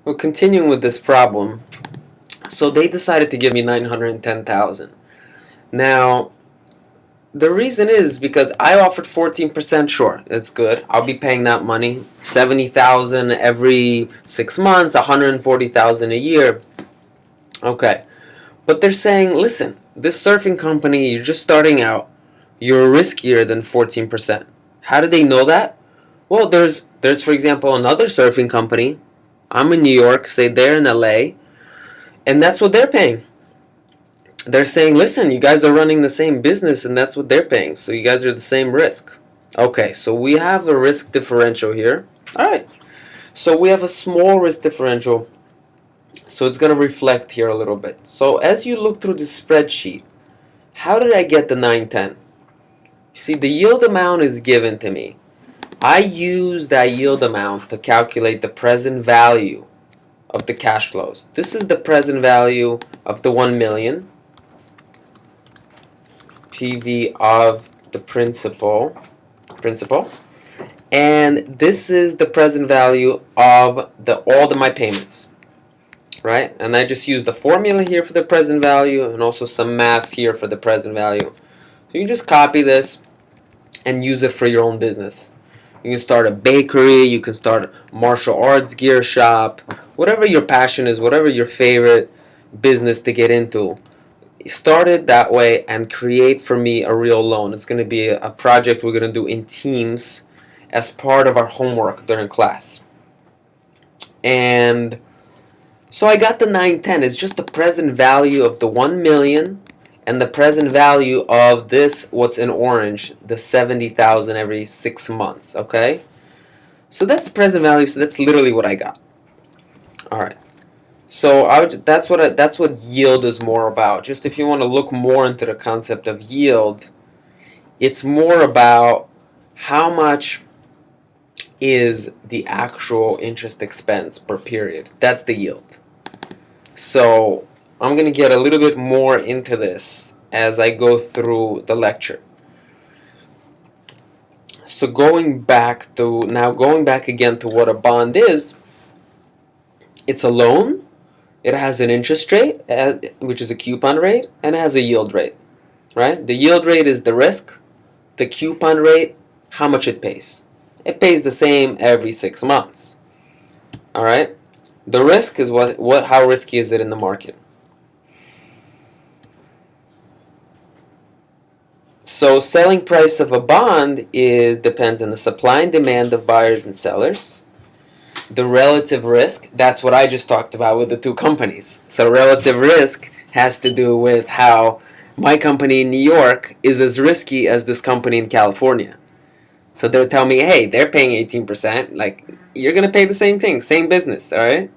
Well, continuing with this problem, so they decided to give me 910,000. Now, the reason is because I offered 14%. Sure, it's good. I'll be paying that money, 70,000 every 6 months, 140,000 a year. Okay, but they're saying, listen, this surfing company, you're just starting out. You're riskier than 14%. How do they know that? Well, there's for example another surfing company. I'm in New York, say they're in LA, and that's what they're paying. They're saying, listen, you guys are running the same business, and that's what they're paying. So you guys are the same risk. Okay, so we have a risk differential here. All right. So we have a small risk differential. So it's going to reflect here a little bit. So as you look through the spreadsheet, how did I get the 910? You see, the yield amount is given to me. I use that yield amount to calculate the present value of the cash flows. This is the present value of the 1 million. PV of the principal, and this is the present value of all of my payments, right? And I just use the formula here for the present value and also some math here for the present value. So you can just copy this and use it for your own business. You can start a bakery, you can start a martial arts gear shop, whatever your passion is, whatever your favorite business to get into. Start it that way and create for me a real loan. It's going to be a project we're going to do in teams as part of our homework during class. And so I got the 910. It's just the present value of the 1 million and the present value of this, what's in orange, the 70,000 every 6 months, okay? So that's the present value, so that's literally what I got. All right. So that's what yield is more about. Just if you want to look more into the concept of yield, it's more about how much is the actual interest expense per period. That's the yield. So I'm going to get a little bit more into this as I go through the lecture. So going back again to what a bond is, it's a loan. It has an interest rate, which is a coupon rate, and it has a yield rate, right? The yield rate is the risk. The coupon rate, how much it pays. It pays the same every 6 months, all right? The risk is how risky is it in the market. So selling price of a bond depends on the supply and demand of buyers and sellers. The relative risk, that's what I just talked about with the two companies. So relative risk has to do with how my company in New York is as risky as this company in California. So they'll tell me, hey, they're paying 18%. Like, you're going to pay the same thing, same business, all right?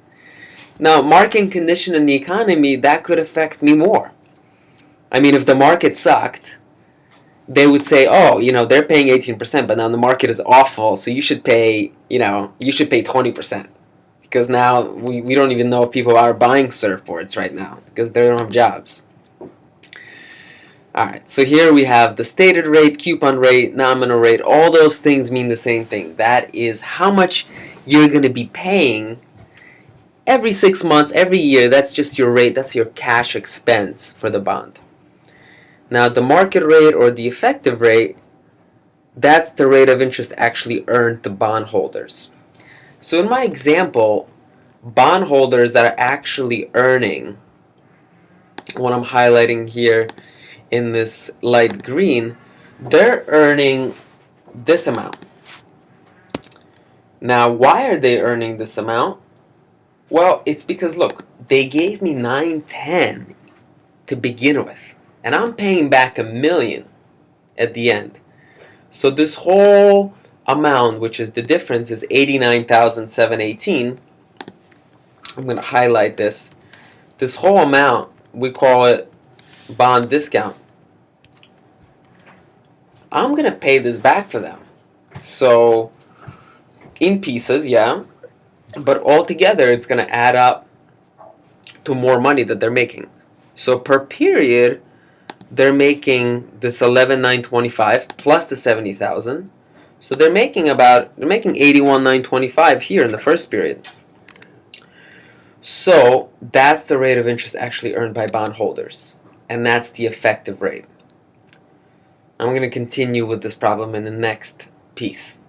Now, market condition in the economy, that could affect me more. I mean, if the market sucked, they would say, oh, they're paying 18%, but now the market is awful, so you should pay 20%. Because now we don't even know if people are buying surfboards right now because they don't have jobs. All right, so here we have the stated rate, coupon rate, nominal rate. All those things mean the same thing. That is how much you're going to be paying every 6 months, every year. That's just your rate. That's your cash expense for the bond. Now, the market rate or the effective rate, that's the rate of interest actually earned to bondholders. So in my example, bondholders that are actually earning, what I'm highlighting here in this light green, they're earning this amount. Now, why are they earning this amount? Well, it's because, look, they gave me 910 to begin with. And I'm paying back $1 million at the end. So this whole amount, which is the difference, is $89,718. I'm going to highlight this. This whole amount, we call it bond discount. I'm going to pay this back to them. So in pieces, yeah. But altogether, it's going to add up to more money that they're making. So per period, they're making this 11,925 plus the 70,000. So they're making 81,925 here in the first period. So that's the rate of interest actually earned by bondholders, and that's the effective rate. I'm going to continue with this problem in the next piece.